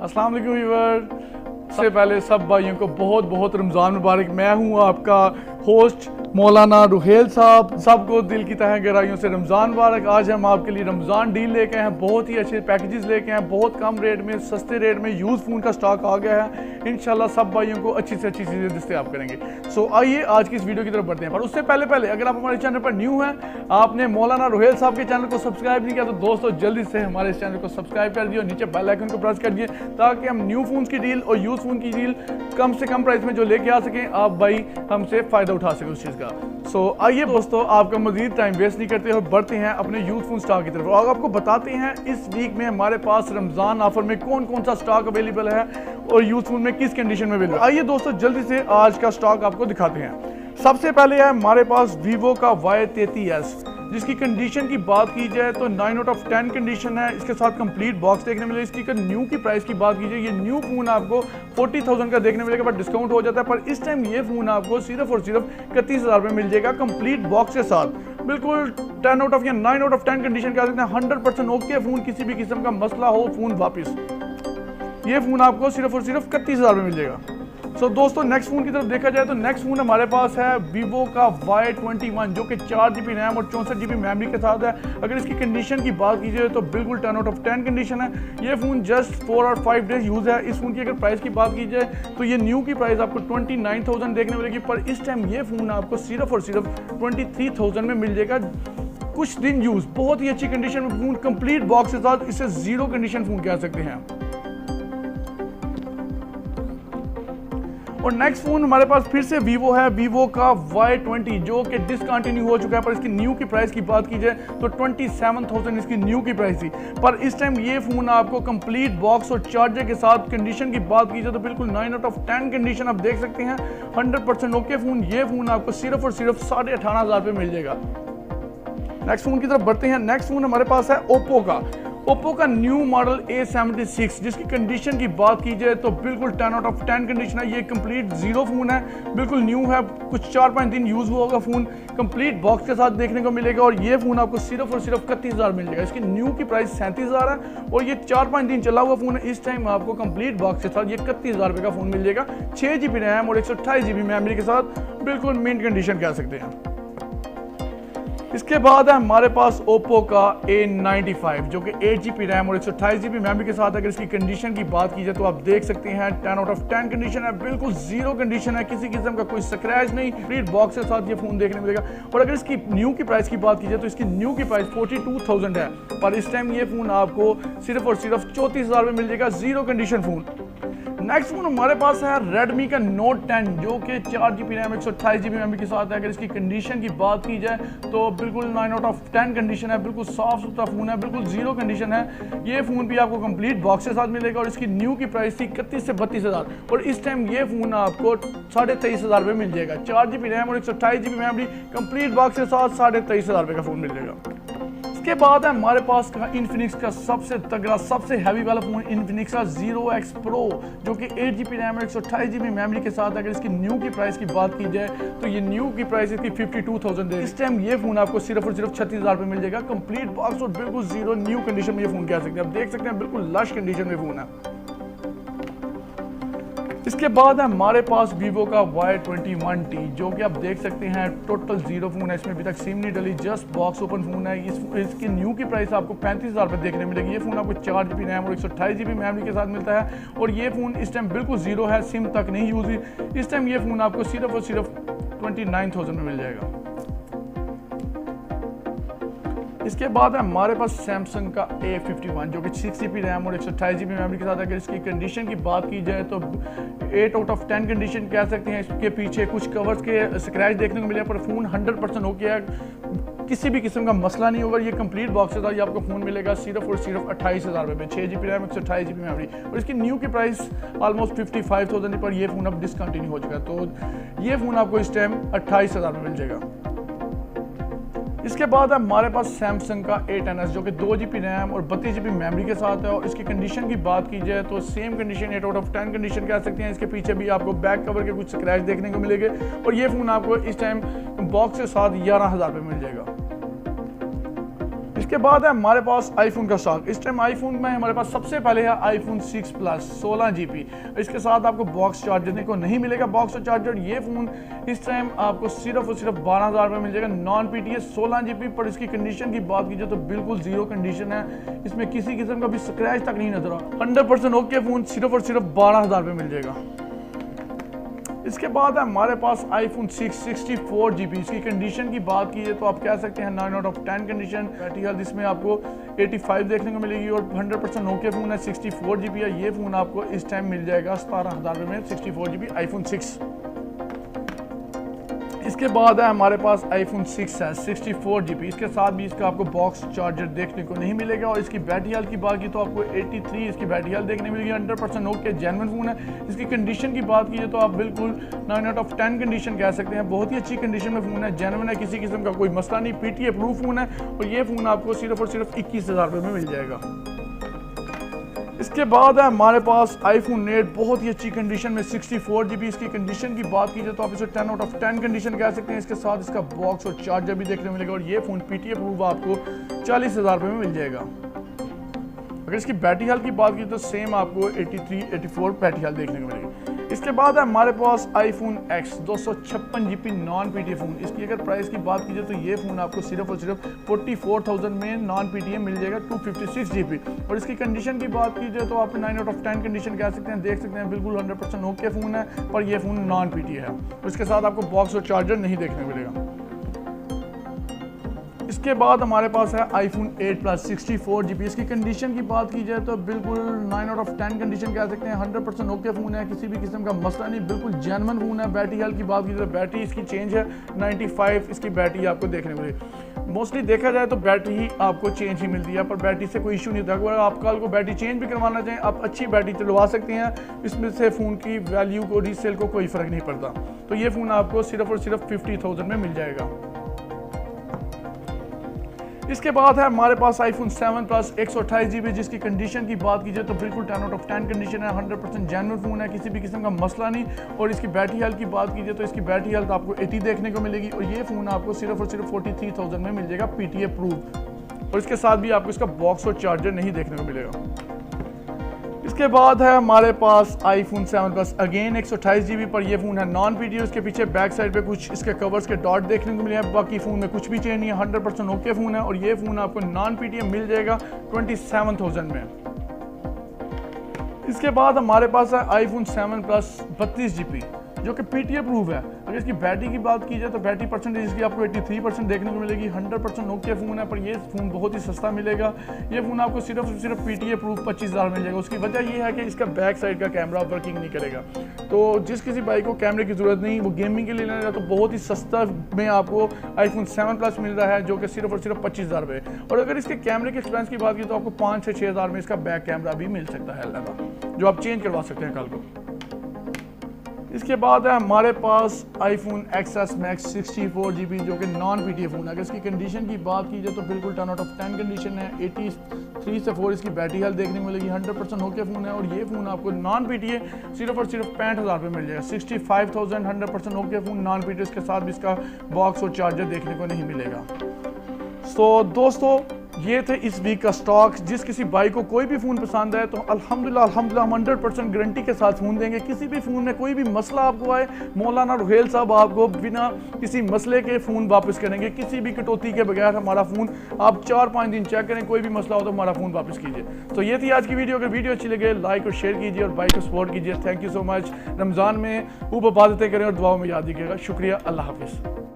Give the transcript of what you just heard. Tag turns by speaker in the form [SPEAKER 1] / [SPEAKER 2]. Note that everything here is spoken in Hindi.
[SPEAKER 1] अस्सलाम वालेकुम व्यूअर। सबसे पहले सब भाइयों को बहुत बहुत रमज़ान मुबारक। मैं हूँ आपका होस्ट मौलाना रुहेल साहब। सबको दिल की तहे गहराइयों से रमज़ान मुबारक। आज हम आपके लिए रमज़ान डील लेके आए हैं, बहुत ही अच्छे पैकेजेस लेके आए हैं, बहुत कम रेट में, सस्ते रेट में यूज़ फ़ोन का स्टॉक आ गया है। इंशाल्लाह सब भाइयों को अच्छी से अच्छी चीज़ें दस्तयाब करेंगे। सो आइए आज की इस वीडियो की तरफ बढ़ते हैं। पर उससे पहले अगर आप हमारे चैनल पर न्यू हैं, आपने मौलाना रुहेल साहब के चैनल को सब्सक्राइब नहीं किया, तो दोस्तों जल्दी से हमारे इस चैनल को सब्सक्राइब कर दिए और नीचे बेल आइकन को प्रेस कर दिए, ताकि हम न्यू फ़ोन की डील और यूज़ फ़ोन की डील कम से कम प्राइस में जो लेके आ सकें, आप भाई हमसे फ़ायदा उठा सकें उस चीज़ का। सो आइए दोस्तों, आपका मजीद टाइम वेस्ट नहीं करते हुए बढ़ते हैं अपने यूज़ फ़ोन स्टॉक की तरफ और आपको बताते हैं इस वीक में हमारे पास रमज़ान ऑफर में कौन कौन सा स्टॉक अवेलेबल है और यूज़ फ़ोन में किस कंडीशन में अवेलेबल। आइए दोस्तों जल्दी से आज का स्टॉक आपको दिखाते हैं। सबसे पहले है हमारे पास वीवो का Y33s, जिसकी कंडीशन की बात की जाए तो 9 आउट ऑफ 10 कंडीशन है। इसके साथ कंप्लीट बॉक्स देखने मिलेगा। इसकी न्यू की प्राइस की बात कीजिए, ये न्यू फ़ोन आपको 40,000 का देखने मिलेगा, बट डिस्काउंट हो जाता है। पर इस टाइम ये फ़ोन आपको सिर्फ और सिर्फ 31,000 में मिल जाएगा कंप्लीट बॉक्स के साथ। बिल्कुल 10 आउट ऑफ या 9 आउट ऑफ 10 कंडीशन कह सकते हैं। 100% ओके फ़ोन, किसी भी किस्म का मसला हो फ़ोन वापस, ये फ़ोन आपको सिर्फ और सिर्फ 31,000 में मिल जाएगा। सो दोस्तों नेक्स्ट फ़ोन की तरफ देखा जाए तो नेक्स्ट फ़ोन हमारे पास है वीवो का Y21, जो कि 4GB रैम और 64GB मेमोरी के साथ है। अगर इसकी कंडीशन की बात की जाए तो बिल्कुल 10 आउट ऑफ 10 कंडीशन है। ये फ़ोन जस्ट 4 और 5 डेज यूज़ है। इस फ़ोन की अगर प्राइस की बात की जाए तो ये न्यू की प्राइस आपको 29,000 देखने मिलेगी, पर इस टाइम ये फ़ोन आपको सिर्फ और सिर्फ 23,000 में मिल जाएगा। कुछ दिन यूज़, बहुत ही अच्छी कंडीशन में फ़ोन, कंप्लीट बॉक्स के साथ, इसे ज़ीरो कंडीशन फ़ोन कह सकते हैं। और नेक्स्ट फोन हमारे पास फिर से वीवो है, वीवो का Y20, जो कि डिसकंटिन्यू हो चुका है। पर इसकी न्यू की प्राइस की बात की जाए तो 27,000 इसकी न्यू की प्राइस थी। पर इस टाइम ये फोन आपको कंप्लीट बॉक्स और चार्जर के साथ, कंडीशन की बात की जाए तो बिल्कुल 9 आउट ऑफ 10 कंडीशन आप देख सकते हैं। 100% ओके फ़ोन, ये फ़ोन आपको सिर्फ और सिर्फ 18,500 पे मिल जाएगा। नेक्स्ट फोन की तरफ बढ़ते हैं। नेक्स्ट फोन हमारे पास है ओप्पो का न्यू मॉडल A76, जिसकी कंडीशन की बात की जाए तो बिल्कुल 10 आउट ऑफ 10 कंडीशन है। ये कंप्लीट ज़ीरो फ़ोन है, बिल्कुल न्यू है, कुछ 4-5 दिन यूज़ हुआ होगा फ़ोन, कंप्लीट बॉक्स के साथ देखने को मिलेगा। और ये फ़ोन आपको सिर्फ और सिर्फ 31,000 मिल जाएगा। इसकी न्यू की प्राइस 37,000 है और ये 4-5 दिन चला हुआ फ़ोन है। इस टाइम आपको कंप्लीट बॉक्स के साथ ये 31,000 रुपये का फ़ोन मिल जाएगा। 6GB रैम और 128GB मेमोरी के साथ, बिल्कुल मिंट कंडीशन कह सकते हैं। इसके बाद है हमारे पास ओप्पो का A95, जो कि 8GB रैम और 128GB मेमोरी के साथ। अगर इसकी कंडीशन की बात की जाए तो आप देख सकते हैं 10 आउट ऑफ 10 कंडीशन है, बिल्कुल ज़ीरो कंडीशन है, किसी किस्म का कोई स्क्रैच नहीं, कंप्लीट बॉक्स के साथ ये फ़ोन देखने मिलेगा। और अगर इसकी न्यू की प्राइस की बात की जाए तो इसकी न्यू की प्राइस 42,000 है, पर इस टाइम ये फ़ोन आपको सिर्फ और सिर्फ 34,000 में मिल जाएगा, zero condition phone. Next phone हमारे पास है Redmi का Note 10, जो कि 4GB रैम 128GB मेमोरी के साथ है। अगर इसकी कंडीशन की बात की जाए तो बिल्कुल 9 आउट ऑफ 10 कंडीशन है, बिल्कुल साफ सुथरा फ़ोन है, बिल्कुल ज़ीरो कंडीशन है। ये फ़ोन भी आपको कंप्लीट बॉक्स के साथ मिलेगा और इसकी न्यू की प्राइस थी 31 से 32,000 और इस टाइम ये फ़ोन आपको 23,500 में मिल जाएगा। 4GB रैम और 128GB मेमोरी, कंप्लीट बॉक्स के साथ 23,500 का फ़ोन मिल जाएगा। इसके बाद है हमारे पास इन्फिनिक्स का सबसे तगड़ा, सबसे हैवी वाला फोन, इन्फिनिक्स का 0X Pro, जो कि 8GB रैम और 128GB मेमोरी के साथ। अगर इसकी न्यू की प्राइस की बात की जाए तो ये न्यू की प्राइस इसकी 52,000 है। इस टाइम ये फोन आपको सिर्फ और सिर्फ 36,000 पे मिल जाएगा, कंप्लीट बॉक्स और बिल्कुल ज़ीरो न्यू कंडीशन में ये फ़ोन कह सकते हैं। आप देख सकते हैं बिल्कुल लश कंडीशन में फ़ोन है। इसके बाद है हमारे पास वीवो का Y21T, जो कि आप देख सकते हैं टोटल ज़ीरो फ़ोन है, इसमें अभी तक सिम नहीं डली, जस्ट बॉक्स ओपन फ़ोन है। इसकी न्यू की प्राइस आपको 35,000 रुपये देखने मिलेगी। ये फ़ोन आपको 4GB रैम और 128GB मेमोरी के साथ मिलता है और ये फ़ोन इस टाइम बिल्कुल ज़ीरो है, सिम तक नहीं यूज़ हुई। इस टाइम ये फ़ोन आपको सिर्फ और सिर्फ 29,000 में मिल जाएगा। इसके बाद है हमारे पास सैमसंग का A51, जो कि 6GB रैम और 128GB मेमोरी के साथ। अगर इसकी कंडीशन की बात की जाए तो 8 आउट ऑफ 10 कंडीशन कह सकते हैं। इसके पीछे कुछ कवर्स के स्क्रैच देखने को मिले, पर फ़ोन 100% हो गया है, किसी भी किस्म का मसला नहीं होगा। ये कंप्लीट बॉक्स था, ये आपको फ़ोन मिलेगा सिर्फ और सिर्फ 28,000 रुपये, 6GB रैम 128GB मेमोरी और इसकी न्यू की प्राइस ऑलमोस्ट 55,000 पर ये फ़ोन अब डिसकंटिन्यू हो चुका है, तो ये फ़ोन आपको इस टाइम 28,000 में मिल जाएगा। इसके बाद हमारे पास सैमसंग का A10s, जो कि 2GB रैम और 32GB मेमोरी के साथ है और इसकी कंडीशन की बात की जाए तो same condition, 8 out of 10 condition कह सकते हैं। इसके पीछे भी आपको बैक कवर के कुछ स्क्रैच देखने को मिलेंगे और ये फ़ोन आपको इस टाइम बॉक्स के साथ 11,000 पे मिल जाएगा। इसके बाद है हमारे पास आईफोन का स्टॉक। इस टाइम आईफोन में हमारे पास सबसे पहले है आईफोन 6 प्लस 16 GB। इसके साथ आपको बॉक्स चार्जर देखने को नहीं मिलेगा। बॉक्स और चार्जर ये फ़ोन इस टाइम आपको सिर्फ और सिर्फ 12,000 में मिल जाएगा। Non PTA 16 GB। पर इसकी कंडीशन की बात कीजिए तो बिल्कुल जीरो कंडीशन है, इसमें किसी किस्म का भी स्क्रैच तक नहीं नजर आ। 100% ओके फ़ोन सिर्फ और सिर्फ 12,000 में मिल जाएगा। इसके बाद है हमारे पास आईफोन 6 64 GB। इसकी कंडीशन की बात कीजिए तो आप कह सकते हैं 9 out of 10 condition. Battery health इसमें आपको 85 देखने को मिलेगी और 100% ओके फ़ोन है। 64 GB है। ये फ़ोन आपको इस टाइम मिल जाएगा 17,000 में 64 GB आईफोन 6। इसके बाद है हमारे पास आईफोन 6 है 64 GB। इसके साथ भी इसका आपको बॉक्स चार्जर देखने को नहीं मिलेगा। और इसकी बैटरी हेल्थ की बात की तो आपको 83 इसकी बैटरी हेल्थ देखने मिलेगी। 100% ओके जेन्युइन फ़ोन है। इसकी कंडीशन की बात कीजिए तो आप बिल्कुल 9 out of 10 कंडीशन कह सकते हैं। बहुत ही अच्छी कंडीशन में फ़ोन है, जेन्युइन है, किसी किस्म का कोई मसला नहीं। PTA अप्रूव फ़ोन है और ये फ़ोन आपको सिर्फ और सिर्फ 21,000 रुपये में मिल जाएगा। इसके बाद है हमारे पास आईफोन 8 बहुत ही अच्छी कंडीशन में 64 GB। इसकी कंडीशन की बात कीजिए तो आप इसे 10 out of 10 कंडीशन कह सकते हैं। इसके साथ इसका बॉक्स और चार्जर भी देखने को मिलेगा और ये फ़ोन PTA अप्रूव आपको 40,000 रुपये में मिल जाएगा। अगर इसकी बैटरी हेल्थ की बात की तो सेम आपको 83-84 बैटरी हेल्थ देखने को मिलेगी। इसके बाद है हमारे पास iPhone X 256 GB non PTA phone. इसकी अगर प्राइस की बात कीजिए तो ये फ़ोन आपको सिर्फ और सिर्फ 44,000 में नॉन PTA मिल जाएगा 256 GB। और इसकी कंडीशन की बात कीजिए तो आप 9 out of 10 कंडीशन कह सकते हैं। देख सकते हैं बिल्कुल 100% ओके फ़ोन है, पर यह फ़ोन नॉन PTA है। उसके साथ आपको बॉक्स और चार्जर नहीं देखने को मिलेगा। इसके बाद हमारे पास है आईफोन 8 प्लस 64 GB। इसकी कंडीशन की बात की जाए तो बिल्कुल 9 out of 10 कंडीशन कह सकते हैं। 100% ओके फ़ोन है, किसी भी किस्म का मसला नहीं, बिल्कुल जेन्युइन फ़ोन है। बैटरी हेल्थ की बात की जाए तो बैटरी इसकी चेंज है 95 इसकी बैटरी आपको देखने को मिलेगी। मोस्टली देखा जाए तो बैटरी ही आपको चेंज ही मिलती है, पर बैटरी से कोई इशू नहीं होता। अगर आप कल को बैटरी चेंज भी करवाना चाहें आप अच्छी बैटरी चलवा सकते हैं। इसमें से फ़ोन की वैल्यू को रीसेल को कोई फ़र्क नहीं पड़ता। तो ये फ़ोन आपको सिर्फ और सिर्फ 50,000 में मिल जाएगा। इसके बाद है हमारे पास आईफोन 7 प्लस 128 GB। जिसकी कंडीशन की बात कीजिए तो बिल्कुल 10 out of 10 कंडीशन है। 100% जेन्युइन फ़ोन है, किसी भी किस्म का मसला नहीं। और इसकी बैटरी हेल्थ की बात कीजिए तो इसकी बैटरी हेल्थ आपको 80 देखने को मिलेगी और ये फ़ोन आपको सिर्फ और सिर्फ 43,000 में मिल जाएगा PTA अप्रूव। और इसके साथ भी आपको इसका बॉक्स और चार्जर नहीं देखने को मिलेगा। इसके बाद है हमारे पास आईफोन 7 प्लस अगेन 128 GB। पर ये फ़ोन है नॉन PTA। उसके पीछे बैक साइड पे कुछ इसके कवर्स के डॉट देखने को मिले हैं। बाकी फ़ोन में कुछ भी चेंज नहीं है। 100% ओके फ़ोन है और ये फ़ोन आपको नॉन PTA मिल जाएगा 27,000 में। इसके बाद हमारे पास है आईफोन 7 प्लस 32 GB जो कि PTA अप्रूव है। अगर इसकी बैटरी की बात की जाए तो बैटरी परसेंटेज इसकी आपको 83% देखने को मिलेगी। 100% ओके फ़ोन है, पर ये फ़ोन बहुत ही सस्ता मिलेगा। ये फ़ोन आपको सिर्फ PTA अप्रूव 25,000 मिल जाएगा। उसकी वजह ये है कि इसका बैक साइड का कैमरा वर्किंग नहीं करेगा। तो जिस किसी बाइक को कैमरे की ज़रूरत नहीं, वो गेमिंग के लिए लेना तो बहुत ही सस्ता में आपको आईफोन 7 प्लस मिल रहा है जो कि सिर्फ और सिर्फ 25,000 रुपये। और अगर इसके कैमरे के एक्सपेंस की बात की तो आपको 5 से 6,000 में इसका बैक कैमरा भी मिल सकता है अलग, जो आप चेंज करवा सकते हैं कल को। इसके बाद है हमारे पास आईफोन XS Max 64 GB जो कि नॉन PTA फ़ोन है। अगर इसकी कंडीशन की बात की जाए तो बिल्कुल 10 out of 10 कंडीशन है। 83 से 4 इसकी बैटरी हेल्थ देखने को मिलेगी। 100% ओके फ़ोन है और ये फ़ोन आपको नॉन PTA सिर्फ और सिर्फ 65,000 रुपये मिल जाएगा। 65,000 100% ओके फ़ोन नॉन PTA। इसके साथ भी इसका बॉक्स और चार्जर देखने को नहीं मिलेगा। तो दोस्तों ये थे इस वीक का स्टॉक। जिस किसी भाई को कोई भी फ़ोन पसंद आए तो अल्हम्दुलिल्लाह हम 100% गारंटी के साथ फ़ोन देंगे। किसी भी फ़ोन में कोई भी मसला आपको आए, मौलाना रुहेल साहब आपको बिना किसी मसले के फ़ोन वापस करेंगे। किसी भी कटौती के बगैर हमारा फ़ोन आप 4-5 दिन चेक करें, कोई भी मसला हो तो हमारा फ़ोन वापस कीजिए। तो ये थी आज की वीडियो। अगर वीडियो अच्छी लगे लाइक और शेयर कीजिए और भाई को सपोर्ट कीजिए। Thank you so much. Ramzan में खूब इबादतें करें और दुआओं में याद रखिएगा। शुक्रिया। अल्लाह हाफिज़।